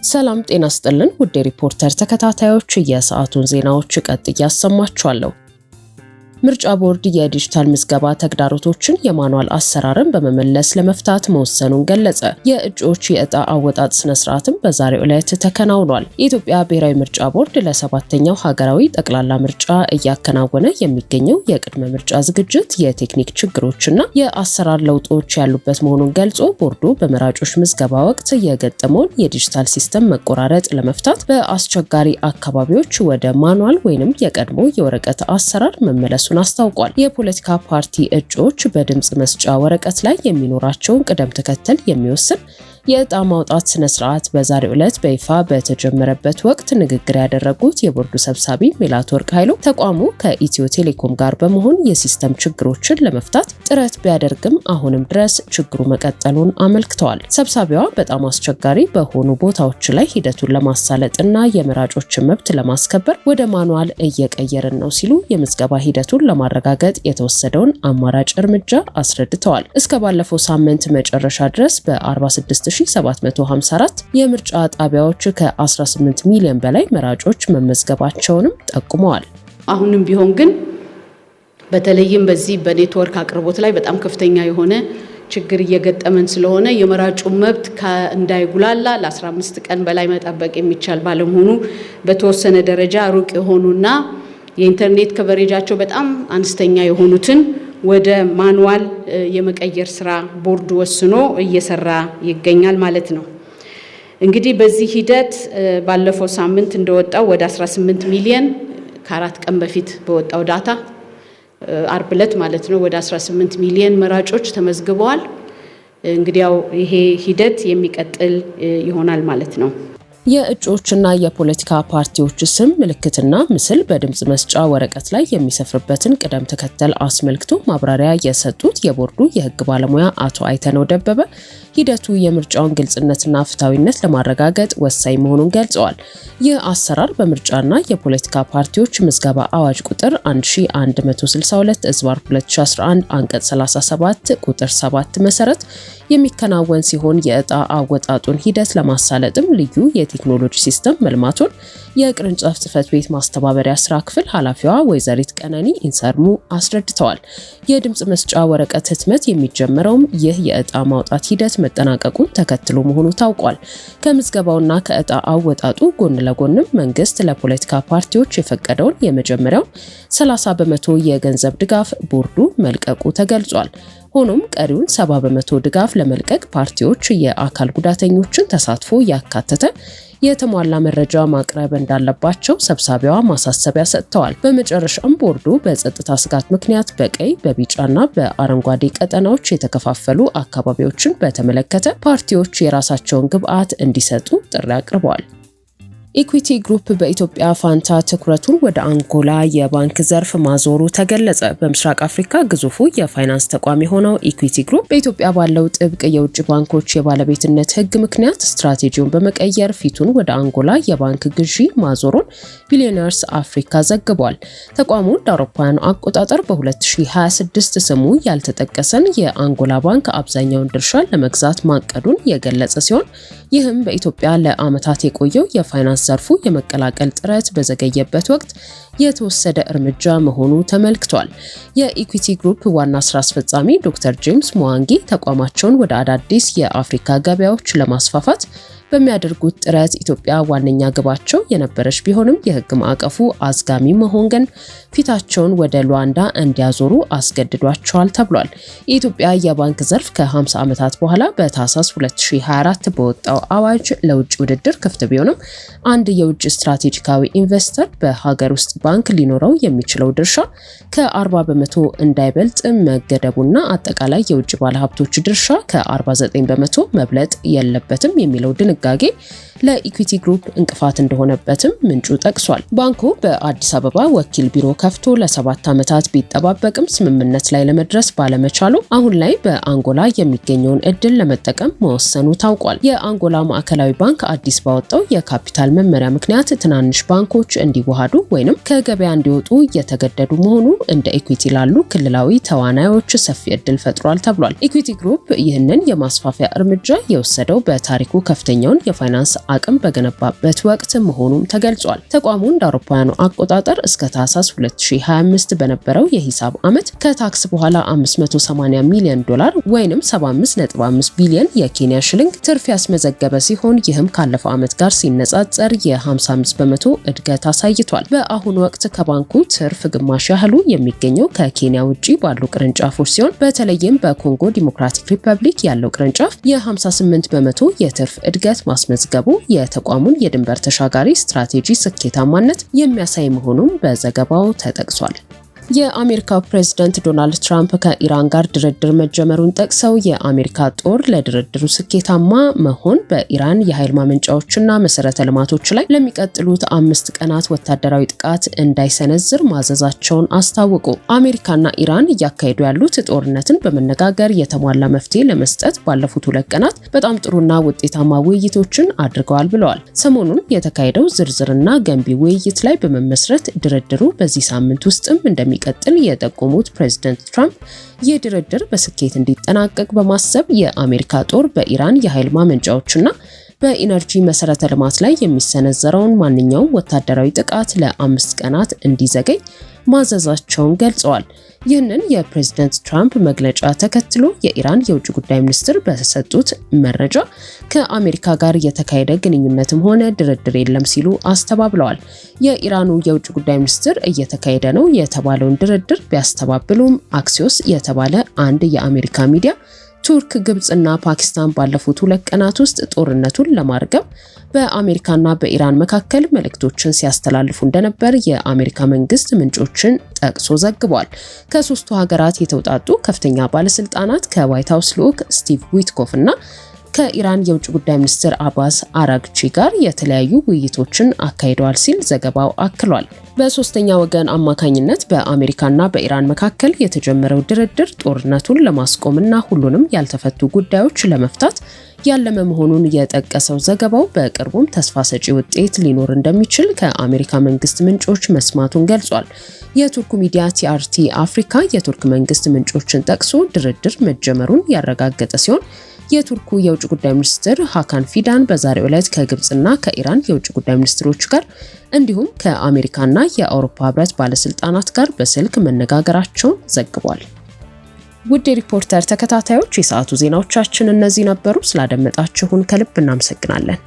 ሰላም ጤና ይስጥልን ውድ ሪፖርተር ተከታታዮች የሰዓቱን ዜናዎች ቀጥዬ አሰማችኋለሁ። ምርጫ ቦርድ የዲጂታል ምዝገባ ተግዳሮቶችን የማኑዋል አሰራርን በመመለስ ለመፍታት መወሰኑን ገለጸ። የእጩዎች የዕጣ አወጣጥ ስነ ስርዓትም በዛሬው ዕለት ተከናውኗል። የኢትዮጵያ ብሔራዊ ምርጫ ቦርድ ለሰባተኛው ሀገራዊ ጠቅላላ ምርጫ እያከናወነ የሚገኘው የቅድመ ምርጫ ዝግጅት የቴክኒክ ችግሮችና የአሰራር ለውጦች ያሉበት መሆኑን ገልጾ ቦርዱ በመራጮች ምዝገባ ወቅት የገጠመውን የዲጂታል ሲስተም መቆራረጥ ለመፍታት በአስቸጋሪ አካባቢዎች ወደ ማኑዋል ወይንም የቀድሞ የወረቀት አሰራር መመለሱን አስታውቋል። የፖለቲካ ፓርቲ እጩዎች በድምጽ መስጫ ወረቀት ላይ የሚኖራቸውን ቅደም ተከተል የሚወስን የዕጣ ማውጣት ስነ ስርዓት በዛሬው ዕለት በይፋ በተጀመረበት ወቅት ንግግር ያደረጉት የቦርዱ ሰብሳቢ ሜላትወርቅ ኃይሉ ተቋሙ ከኢትዮ ቴሌኮም ጋር በመሆን የሲስተም ችግሮችን ለመፍታት ጥረት ቢያደርግም አሁንም ድረስ ችግሩ መቀጠሉን አመልክተዋል። ሰብሳቢዋ በጣም አስቸጋሪ በሆኑ ቦታዎች ላይ ሂደቱን ለማሳለጥና የመራጮችን መብት ለማስከበር ወደ ማኑዋል እየቀየርን ነው ሲሉ የምዝገባ ሂደቱን ለማረጋገጥ የተወሰደውን አማራጭ እርምጃ አስረድተዋል። እስከ ባለፈው ሳምንት መጨረሻ ድረስ በ46754 የምርጫ ጣቢያዎች ከ18 ሚሊዮን በላይ መራጮች መመዝገባቸውንም ጠቁመዋል። አሁንም ቢሆን ግን በተለይም በዚህ በኔትወርክ አቅርቦት ላይ በጣም ከፍተኛ የሆነ ችግር እየገጠመን ስለሆነ የመራጩ መብት እንዳይጉላላ ለ15 ቀን በላይ መጠበቅ የሚቻል ባለመሆኑ በተወሰነ ደረጃ ሩቅ የሆኑና የኢንተርኔት ከቨሬጃቸው በጣም አነስተኛ የሆኑትን ወደ ማኑዋል የመቀየር ስራ ቦርዱ ወስኖ እየሰራ ይገኛል ማለት ነው። እንግዲህ በዚህ ሂደት ባለፈው ሳምንት እንደወጣው ወደ 18 ሚሊዮን ከ4 ቀን በፊት በወጣው ዳታ አርብ ዕለት ማለት ነው ወደ 18 ሚሊዮን መራጮች ተመዝግበዋል። እንግዲህ ያው ይሄ ሂደት የሚቀጥል ይሆናል ማለት ነው። የእጩዎችና የፖለቲካ ፓርቲዎች ስም ምልክትና ምስል በድምጽ መስጫ ወረቀት ላይ የሚሰፍርበትን ቅደም ተከተል አስመልክቶ ማብራሪያ የሰጡት የቦርዱ የሕግ ባለሙያ አቶ አይተነው ደበበ ሂደቱ የምርጫውን ግልጽነትና ፍትሐዊነት ለማረጋገጥ ወሳኝ መሆኑን ገልጸዋል። ይህ አሰራር በምርጫና የፖለቲካ ፓርቲዎች ምዝገባ አዋጅ ቁጥር 1162/2011 አንቀጽ 37 ቁጥር 7 መሰረት የሚከናወን ሲሆን የዕጣ አወጣጡን ሂደት ለማሳለጥም ልዩ የቴክኖሎጂ ሲስተም መልማቱን የቅርንጫፍ ጽሕፈት ቤት ማስተባበሪያ ስራ ክፍል ኃላፊዋ ወይዘሪት ቀነኒ ኢንሰርሙ አስረድተዋል። የድምጽ መስጫ ወረቀት ህትመት የሚጀምረውም ይህ የዕጣ ማውጣት ሂደት መጠናቀቁን ተከትሎ መሆኑ ታውቋል። ከምዝገባውና ከዕጣ አወጣጡ ጎን ለጎንም መንግስት ለፖለቲካ ፓርቲዎች የፈቀደውን የመጀመሪያው 30 በመቶ የገንዘብ ድጋፍ ቦርዱ መልቀቁ ተገልጿል። ሆኖም ቀሪውን 70 በመቶ ድጋፍ ለመልቀቅ ፓርቲዎች የአካል ጉዳተኞችን ተሳትፎ ያካተተ የተሟላ መረጃ ማቅረብ እንዳለባቸው ሰብሳቢዋ ማሳሰቢያ ሰጥተዋል። በመጨረሻም ቦርዱ በጸጥታ ስጋት ምክንያት በቀይ በቢጫና በአረንጓዴ ቀጠናዎች የተከፋፈሉ አካባቢዎችን በተመለከተ ፓርቲዎች የራሳቸውን ግብዓት እንዲሰጡ ጥሪ አቅርበዋል። ኢኩዊቲ ግሩፕ በኢትዮጵያ ፋንታ ትኩረቱን ወደ አንጎላ የባንክ ዘርፍ ማዞሩ ተገለጸ። በምስራቅ አፍሪካ ግዙፉ የፋይናንስ ተቋም የሆነው ኢኩዊቲ ግሩፕ በኢትዮጵያ ባለው ጥብቅ የውጭ ባንኮች የባለቤትነት ሕግ ምክንያት ስትራቴጂውን በመቀየር ፊቱን ወደ አንጎላ የባንክ ግዢ ማዞሩን ቢሊዮነርስ አፍሪካ ዘግቧል። ተቋሙ እንደ አውሮፓውያኑ አቆጣጠር በ2026 ስሙ ያልተጠቀሰን የአንጎላ ባንክ አብዛኛውን ድርሻ ለመግዛት ማቀዱን የገለጸ ሲሆን ይህም በኢትዮጵያ ለዓመታት የቆየው የፋይናንስ ዘርፉ የመቀላቀል ጥረት በዘገየበት ወቅት የተወሰደ እርምጃ መሆኑ ተመልክቷል። የኢኩዊቲ ግሩፕ ዋና ስራ አስፈጻሚ ዶክተር ጄምስ ሙዋንጊ ተቋማቸውን ወደ አዳዲስ የአፍሪካ ገበያዎች ለማስፋፋት በሚያደርጉት ጥረት ኢትዮጵያ ዋነኛ ግባቸው የነበረች ቢሆንም የህግ ማዕቀፉ አዝጋሚ መሆን ግን ፊታቸውን ወደ ሉዋንዳ እንዲያዞሩ አስገድዷቸዋል ተብሏል። የኢትዮጵያ የባንክ ዘርፍ ከ50 ዓመታት በኋላ በታህሳስ 2024 በወጣው አዋጅ ለውጭ ውድድር ክፍት ቢሆንም አንድ የውጭ ስትራቴጂካዊ ኢንቨስተር በሀገር ውስጥ ባንክ ሊኖረው የሚችለው ድርሻ ከ40 በመቶ እንዳይበልጥ መገደቡና አጠቃላይ የውጭ ባለሀብቶች ድርሻ ከ49 በመቶ መብለጥ የለበትም የሚለው ድንጋጌ ለኢኩዊቲ ግሩፕ እንቅፋት እንደሆነበትም ምንጩ ጠቅሷል። ባንኩ በአዲስ አበባ ወኪል ቢሮ ከፍቶ ለ7 ዓመታት ቢጠባበቅም ስምምነት ላይ ለመድረስ ባለመቻሉ አሁን ላይ በአንጎላ የሚገኘውን እድል ለመጠቀም መወሰኑ ታውቋል። የአንጎላ ማዕከላዊ ባንክ አዲስ ባወጣው የካፒታል መመሪያ ምክንያት ትናንሽ ባንኮች እንዲዋሃዱ ወይንም ከገበያ እንዲወጡ እየተገደዱ መሆኑ እንደ ኢኩዊቲ ላሉ ክልላዊ ተዋናዮች ሰፊ እድል ፈጥሯል ተብሏል። ኢኩዊቲ ግሩፕ ይህንን የማስፋፊያ እርምጃ የወሰደው በታሪኩ ከፍተኛውን የፋይናንስ አቅም በገነባበት ወቅት መሆኑም ተገልጿል። ተቋሙ እንደ አውሮፓውያኑ አቆጣጠር እስከ ታህሳስ 2025 በነበረው የሂሳብ ዓመት ከታክስ በኋላ $580 ሚሊዮን ወይንም 75.5 ቢሊዮን የኬንያ ሽልንግ ትርፍ ያስመዘገበ ሲሆን ይህም ካለፈው ዓመት ጋር ሲነጻጸር የ55 በመቶ እድገት አሳይቷል። በአሁኑ ወቅት ከባንኩ ትርፍ ግማሽ ያህሉ የሚገኘው ከኬንያ ውጪ ባሉ ቅርንጫፎች ሲሆን በተለይም በኮንጎ ዲሞክራቲክ ሪፐብሊክ ያለው ቅርንጫፍ የ58 በመቶ የትርፍ እድገት ማስመዝገቡ የተቋሙን የድንበር ተሻጋሪ ስትራቴጂ ስኬታማነት የሚያሳይ መሆኑን በዘገባው ተጠቅሷል። የአሜሪካው ፕሬዝዳንት ዶናልድ ትራምፕ ከኢራን ጋር ድርድር መጀመሩን ጠቅሰው የአሜሪካ ጦር ለድርድሩ ስኬታማ መሆን በኢራን የኃይል ማመንጫዎችና መሰረተ ልማቶች ላይ ለሚቀጥሉት 5 ቀናት ወታደራዊ ጥቃት እንዳይሰነዝር ማዘዛቸውን አስታወቁ። አሜሪካና ኢራን እያካሄዱ ያሉት ጦርነትን በመነጋገር የተሟላ መፍትሄ ለመስጠት ባለፉት 2 ቀናት በጣም ጥሩና ውጤታማ ውይይቶችን አድርገዋል ብለዋል። ሰሞኑን የተካሄደው ዝርዝርና ገንቢ ውይይት ላይ በመመስረት ድርድሩ በዚህ ሳምንት ውስጥም እንደሚቀጥል የጠቆሙት ፕሬዝዳንት ትራምፕ ይህ ድርድር በስኬት እንዲጠናቀቅ በማሰብ የአሜሪካ ጦር በኢራን የኃይል ማመንጫዎችና በኢነርጂ መሰረተ ልማት ላይ የሚሰነዘረውን ማንኛውም ወታደራዊ ጥቃት ለ5 ቀናት እንዲዘገይ ማዘዛቸውን ገልጸዋል። ይህንን የፕሬዝዳንት ትራምፕ መግለጫ ተከትሎ የኢራን የውጭ ጉዳይ ሚኒስትር በተሰጡት መረጃ ከአሜሪካ ጋር የተካሄደ ግንኙነትም ሆነ ድርድር የለም ሲሉ አስተባብለዋል። የኢራኑ የውጭ ጉዳይ ሚኒስትር እየተካሄደ ነው የተባለውን ድርድር ቢያስተባብሉም አክሲዮስ የተባለ አንድ የአሜሪካ ሚዲያ ቱርክ፣ ግብጽና ፓኪስታን ባለፉት 2 ቀናት ውስጥ ጦርነቱን ለማርገብ በአሜሪካና በኢራን መካከል መልእክቶችን ሲያስተላልፉ እንደነበር የአሜሪካ መንግስት ምንጮችን ጠቅሶ ዘግቧል። ከ3ቱ ሀገራት የተውጣጡ ከፍተኛ ባለስልጣናት ከዋይት ሃውስ ልዑክ ስቲቭ ዊትኮፍ እና ከኢራን የውጭ ጉዳይ ሚኒስትር አባስ አራግቺ ጋር የተለያዩ ውይይቶችን አካሂደዋል ሲል ዘገባው አክሏል። በሶስተኛ ወገን አማካኝነት በአሜሪካና በኢራን መካከል የተጀመረው ድርድር ጦርነቱን ለማስቆምና ሁሉንም ያልተፈቱ ጉዳዮች ለመፍታት ያለመ መሆኑን የጠቀሰው ዘገባው በቅርቡም ተስፋ ሰጪ ውጤት ሊኖር እንደሚችል ከአሜሪካ መንግስት ምንጮች መስማቱን ገልጿል። የቱርኩ ሚዲያ ቲአርቲ አፍሪካ የቱርክ መንግስት ምንጮችን ጠቅሶ ድርድር መጀመሩን ያረጋገጠ ሲሆን የቱርኩ የውጭ ጉዳይ ሚኒስትር ሃካን ፊዳን በዛሬው ዕለት ከግብጽና ከኢራን የውጭ ጉዳይ ሚኒስትሮች ጋር እንዲሁም ከአሜሪካና የአውሮፓ ህብረት ባለስልጣናት ጋር በስልክ መነጋገራቸውን ዘግቧል። ውድ የሪፖርተር ተከታታዮች የሰዓቱ ዜናዎቻችን እነዚህ ነበሩ። ስላደመጣችሁን ከልብ እናመሰግናለን።